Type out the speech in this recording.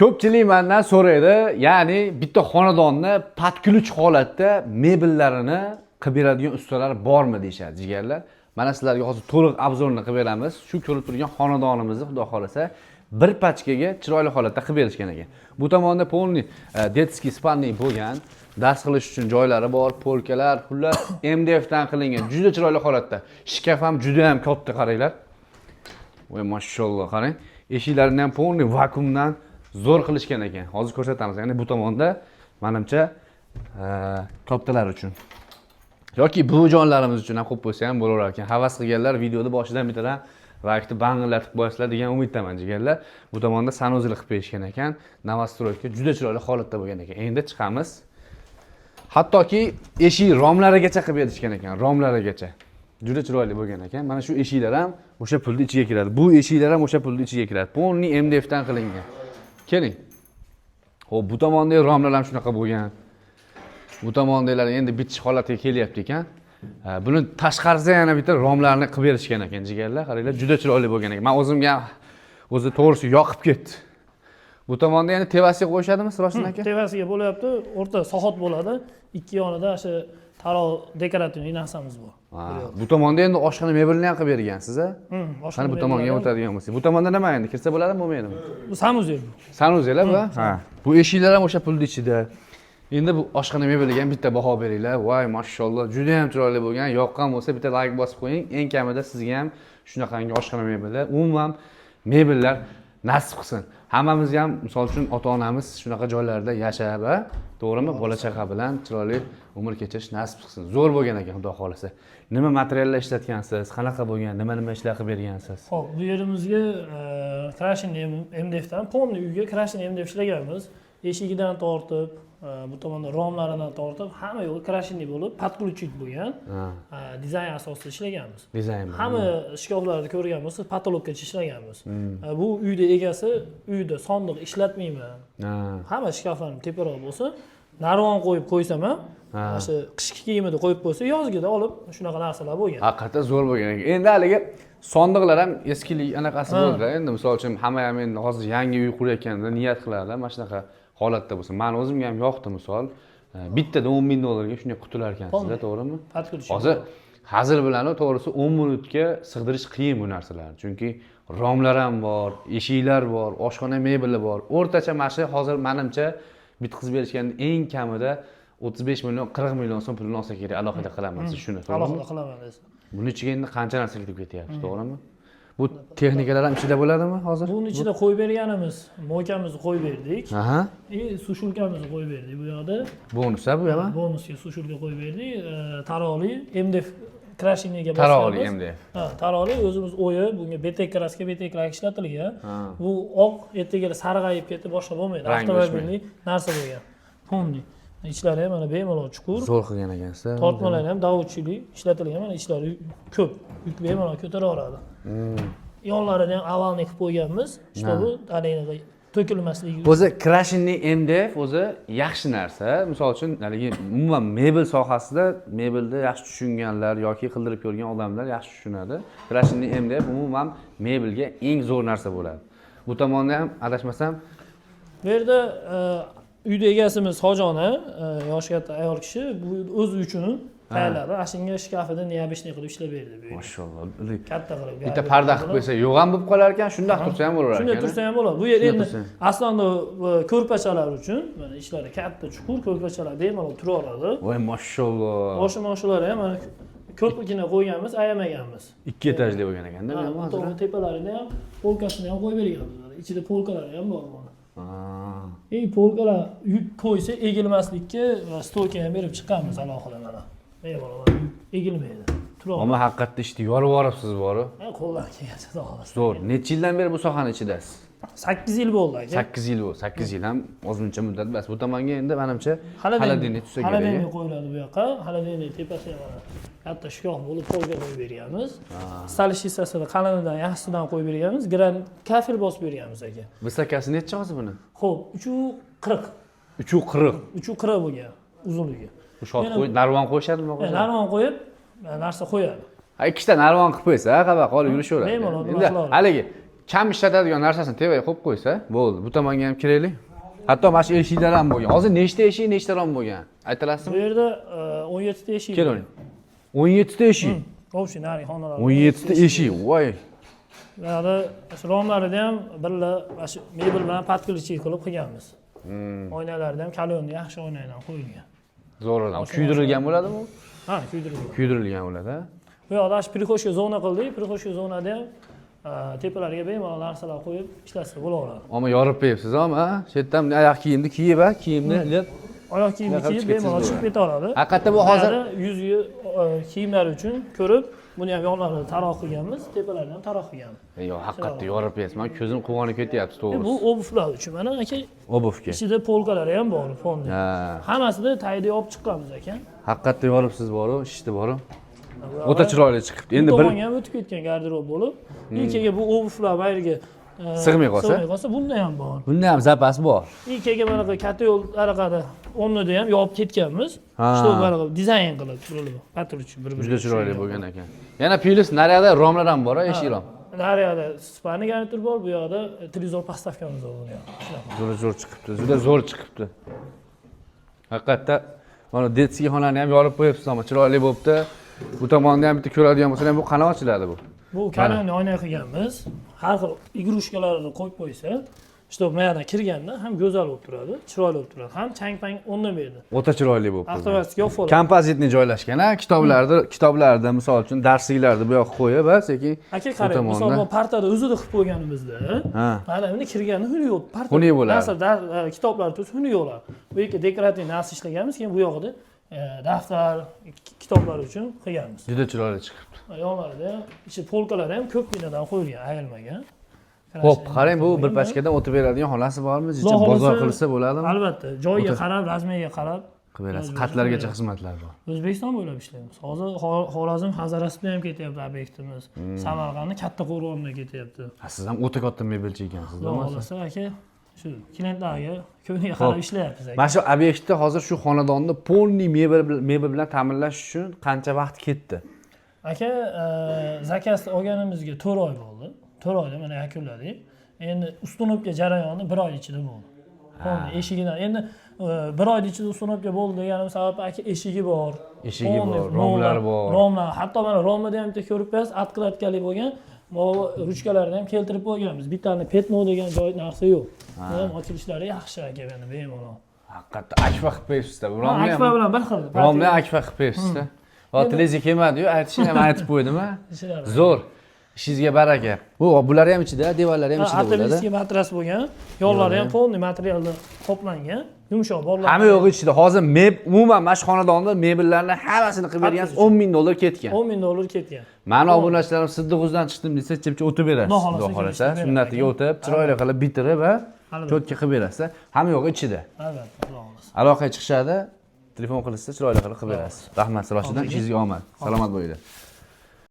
Ko'pchilik mendan so'raydi, ya'ni bitta xonadonni patkulch holatda mebellarini qilib beradigan ustalar bormi deyshadi jigarlar. Mana sizlarga hozir to'liq obzorni qilib beramiz. Shu ko'rib turgan xonadonimizni xudo xolasa bir pachkaga chiroyli holatda qilib berishgan ekan. Bu tomonda polni detskiy spanniy bo'lgan, dars qilish uchun joylari bor, polkalar, xullas MDF dan qilingan, juda chiroyli holatda. Shkaf ham juda ham katta, qaranglar. Voy mashalloh, qarang. Eshiklarini ham polni vakuumdan zo'r qilishgan ekan. Hozir ko'rsatamiz. Ya'ni bu tomonda menimcha kattalar uchun yoki buvijonlarimiz uchun ham qo'yib qo'ysa ham bo'lar ekan. Havas qilganlar videoni boshidan bitadan vaqtni bang'illatib qo'yasizlar degan umiddaman jigarlar. Bu tomonda sanuzil qilib berishgan ekan. Novostroyka juda chiroyli holatda bo'lgan ekan. Endi chiqamiz. Hattoki eshik romlarigacha qilib berishgan ekan. Romlarigacha. Juda chiroyli bo'lgan ekan. Mana shu eshiklar ham o'sha pulni ichiga kiradi. Bu eshiklar ham o'sha pulni ichiga kiradi. Polni MDF dan qilingan. Keling. Xo'p, bu tomondagi romlar ham shunaqa bo'lgan. Bu tomondagilar endi bitish holatiga kelyapti ekan. Buni tashqarisiga yana bitta romlarni qilib berishgan ekan jigarlar. Qaranglar, juda chiroyli bo'lgan ekan. Men o'zimga o'zi to'g'risi yoqib ketdi. Bu tomonda yana tevasiga qo'yishadimi, Sirojin aka? Tevasiga bo'lyapti, o'rta sohot bo'ladi. Ikki yonida o'sha taro dekorativniy narsamiz bor. Bu tomonda endi oshxona mebelni ham qilib bergansiz-a? Mana bu tomonga o'tadigan bo'lsa. Bu tomonda nima endi? Kirsa bo'ladimi, bo'lmaydimi? Bu sanuzel. Sanuzel bu? Ha. Bu eshiklar ham o'sha pulni ichida. Endi bu oshxona mebeliga ham bitta baho beringlar. Voy, mashalloh, juda ham chiroyli bo'lgan. Yoqqan bo'lsa bitta like bosib qo'ying. Eng kamida sizga ham shunaqangi oshxona mebellar, umuman mebellar nasib qilsin. Hammamiz ham, misol uchun, ota-onamiz shunaqa joylarda yashab, to'g'rimi? Bola chaqa bilan chiroyli umr kechirish nasib qilsin. Zo'r bo'lgan ekan, xudo xolasa. Nima materiallar ishlatgansiz? Qanaqa bo'lgan? Nima ishlar qilib bergansiz? Xo'p, bu yerimizga krashin MDF dan, polni uyga krashin MDF ishlaganmiz. Eshigidan tortib, bu tomonda romlaridan tortib, hamma yo'li krashinli bo'lib, patkulchik bo'lgan. Dizayn asosida ishlaganmiz. Dizayn. Hamma shkaflarni ko'rgan bo'lsa, patologgacha ishlaganmiz. Bu uyda egasi uyda sondiq ishlatmayman. Hamma shkaflarni teparoq bo'lsa, narvon qo'yib qo'ysam ham, o'sha qishki kiyimida qo'yib qo'ysa, yozgida olib shunaqa narsalar bo'lgan. Haqiqatan zo'r bo'lgan ekan. Endi haligi sondiqlar ham eskilik anaqasi bo'ldi. Endi misol uchun hamma ham endi hozir yangi uy qurayotganda niyat qiladi, mana shunaqa holatda bo'lsa. Men o'zimga ham yoqdi, misol. Bittada 10 ming dollarga shunday qutilar ekansizda, to'g'rimi? Hozir hazil bilan to'g'risi 10 minutga sig'dirish qiyin bu narsalarni. Chunki romlar ham bor, eshiklar bor, oshxona mebeli bor. O'rtacha mashi hozir menimcha bitkizib berishganda eng kamida 35 million, 40 million so'm pulini olsa kerak, alohida qilaman siz shuni, to'g'rimi? Alohida qilaman deysiz. Buning ichiga endi qancha narsa kirib ketyapti, to'g'rimi? Bu texnikalar ham ichida bo'ladimi hozir? Buning ichida qo'yib berganimiz, mo'kamizni qo'yib berdik. Aha. Sushulkamizni qo'yib berdik bu yoqda. Bonusda bu ham? Bonusga sushulka qo'yib berdik. Taroli MDF krashiniga bosganmiz. Taroli MDF. Ha, taroli o'zimiz o'yib, bunga betek kraska, beteklar ishlatilgan. Bu oq ertaga sarg'ayib ketib boshqa bo'lmaydi. Avtomobilning narsa bo'lgan. Polni. Ichlari ham mana bemalol chuqur. Zo'r qilgan ekansiz. Tortmalari ham davudchilik ishlatilgan, mana ichlari ko'p. Yuk bemalol ko'taraveradi. Yonlarini ham avalni qilib qo'yganmiz. Ishda bu alanga to'kilmasligi. O'zi krashinli MDF o'zi yaxshi narsa. Misol uchun, haligi umuman mebel sohasida mebelda yaxshi tushunganlar yoki qildirib ko'rgan odamlar yaxshi tushunadi. Krashinli MDF umuman mebelga eng zo'r narsa bo'ladi. Bu tomonda ham adashmasam, bu yerda uyda egasimiz Hojona, yosh katta ayol kishi, bu o'zi uchun tayyorladi. Ashunga shkafida neobishniy qilib ishlab berdi bu. Mashalloh. Katta qilib. Bitta parda qilib qo'ysa, yo'q ham bo'lib qolar ekan, shunda tursa ham bo'lar ekan. Shunda tursa ham bo'ladi. Bu yer endi aslida ko'rpachalar uchun, mana ishlari katta, chuqur ko'rpachalar bemalol turaveradi. Voy mashalloh. Mashinalar ham mana ko'pgina qo'yganmiz, ayamaganmiz. 2 etajli bo'lgan ekanda, men hozir. Tepalarini ham, polkasini ham qo'yib berganmiz. Ichida polkalar ham bor. Polkalar yuk qo'ysa egilmaslikka stoyka ham berib chiqqanmiz alohida mana. Bemalol egilmaydi. Ammo haqiqatda ishni yorib yoribsiz bor-ku. Qo'ldan kelgancha xolos. Zo'r. Necha yildan beri bu sohani ichidasiz? 8 yil bo'ldi aka. 8 yil bo'ldi. 8 yil ham ozmuncha muddat bas. Bu tomonga endi menimcha xolodilnik tusa kerak. Xolodilnik qo'yiladi bu yoqqa. Xolodilnik tepasiga mana katta shkaf bo'lib polga qo'yib berganmiz. Stalish hissasida qalinidan yaxshisidan qo'yib berganmiz. Granit kafel bosib berganmiz aka. Vысокasi necha hozir buni? Xo'p, 340. 340. 340 bo'lgan uzunligi. Bu shot qo'yib, narvon qo'yishadimi? Narvon qo'yib, narsa qo'yadi. Ikkita narvon qilib qo'ysa, qaba qolib yurishaveradi. Bemalol. Endi haligi kam ishlatadigan narsasini tevaga qo'yib qo'ysa, bo'ldi. Bu tomonga ham kiraylik. Hatto mana shu eshiklar ham bo'lgan. Hozir nechta eshik, nechta rom bo'lgan? Aytalasizmi? Bu yerda 17 ta eshik. Keling. 17 ta eshik. O'sha nari xonalar. 17 ta eshik. Voy. Bularda shu romlarida ham birla shu mebel bilan podключи qilib qilganmiz. Oynalarda ham kalyonni yaxshi oynalar qo'yilgan. Zo'rlar. Kuydirilgan bo'ladimi? Ha, kuydirilgan. Kuydirilgan bo'ladi. Bu yoqda shu prixoshka zona qildik. Prixoshka zonada ham tepalariga bemalol narsalar qo'yib ishlatsa bo'laveradi. Ammo yorib qo'yibsiz, ha? Shu yerdan oyoq kiyimni kiyib, kiyimni ilib oyoq kiyimni kiyib bemalol chiqib ketaveradi. Haqiqatda bu hozir yuzgi kiyimlar uchun ko'rib, buni ham yoqlarini taroq qilganmiz, tepalarini ham taroq qilganmiz. Yo'q, haqiqatda yorib qo'yasiz. Men ko'zim quvonib ketyapti, to'g'ri. Bu obuflar uchun mana aka. Obufga. Ichida polkalari ham bor, fonda. Ha. Hammasini tayda olib chiqqanmiz aka. Haqiqatda yoribsiz boru, ishdi boru. O'ta chiroyli chiqibdi. Endi bir tomonga ham o'tib ketgan garderob bo'lib, ilkaga bu obuflar bayriga sig'may qolsa, bunda ham bor. Bunda ham zapas bor. Ilkaga mana katta yo'l araqada o'rnida ham yopib ketganmiz. Shu bunaqa dizayn qilib turilib, patrulchi bir-biriga. Juda chiroyli bo'lgan ekan. Yana plus naryoqda romlar ham bor, eshik rom. Naryoqda spani garnitur bor, bu yoqda televizor postavkamiz bor. Zo'r chiqibdi, juda zo'r chiqibdi. Haqiqatda mana detskiy xonani ham yorib qo'yibsiz, ammo chiroyli bo'libdi. Bu tomonda ham bitta ko'radigan bo'lsa ham bu qana ochiladi bu. Bu kalyonni oyna qilganmiz. Har xil igrushkalarni qo'yib qo'ysa, işte bu yerdan kirganda ham go'zal bo'lib turadi, chiroyli bo'lib turadi, ham chang-pang o'rnamaydi. O'ta chiroyli bo'libdi. Avtomatik yo'q. Kompozitni joylashgan, kitoblarda, misol uchun darsliklarni bu yoqqa qo'yib, sekin aka qarang, misol bu partada o'zida qilib qo'yganimizda, mana buni kirgani xunuk yo'q. Xunuk bo'ladi. Masalan, kitoblar tursa xunuk yo'qlar. Bu yerga dekorativ narsa ishlaganmiz, keyin bu yoqda daftar, kitoblar uchun qilganmiz. Juda chiroyli chiqibdi. Yo'qlarda ichi polkalari ham ko'p binadan qo'yilgan, ayrilmagan. Xo'p, qarang, bu bir pachkadan o'tib beradigan xonasi bormi? Ichi bozor qilsa bo'ladimi? Albatta, joyiga qarab, razmeriga qarab qilib berasiz. Qatlargacha xizmatlar bor. O'zbekiston bo'ylab ishlaymiz. Hozir Xorazm Hazarasida ham ketyapti obyektimiz. Samarqandda Katta Qo'rg'onda ketyapti. Siz ham o'ta katta mebelchi ekansiz, Xohlasa aka, shu klientlarga ko'ngliga qarab ishlayapmiz aka. Mana shu obyektda hozir shu xonadonni polniy mebel bilan ta'minlash uchun qancha vaqt ketdi? Aka, zakaz olganimizga 4 oy bo'ldi. 4 oyda mana yakunladik. Endi ustunovka jarayoni 1 oy ichida bo'ldi. Bo'ldi, eshigidan. Endi 1 oy ichida ustunovka bo'ldi deganim sabab aka eshigi bor. Eshigi bor, romlar bor. Romlar, hatto mana romlarda ham bitta ko'rib qo'yasiz, откладкали bo'lgan. Bu ruchkalarni ham keltirib qo'yganmiz. Bittani petno degan joy narsa yo'q. Ham ochilishlari yaxshi aka, mana bemalol. Haqiqatda akfa qilib qo'yibsiz-da. Akfa bilan bir xil. Romni akfa qilib qo'yibsiz-da. Va televizor kelmadi-yu, aytishni ham aytib qo'ydimi? Zo'r. Ishingizga baraka. Bular ham ichida, devorlari ham ichida bo'ladi. Artilleriy matras bo'lgan, yo'llari ham polniy materialdan qoplangan, yumshoq bolalar. Hamma yo'q ichida. Hozir umuman mana shu xonadonda mebellarni hammasini qilib bergansiz, 10 ming dollar ketgan. 10 ming dollar ketgan. Meni obunachilarim Siddiquzdan chiqdim desa, chimcha o'tib berasiz. Xudo xolasa, sunnatiga o'tib, chiroyli qilib bitirib va cho'tka qilib berasiz. Hamma yo'q ichida. Albatta, xudo xolasa. Aloqaga chiqishadi, telefon qilsa chiroyli qilib berasiz. Rahmat, Roshidan ishingizga omad. Salomat bo'linglar.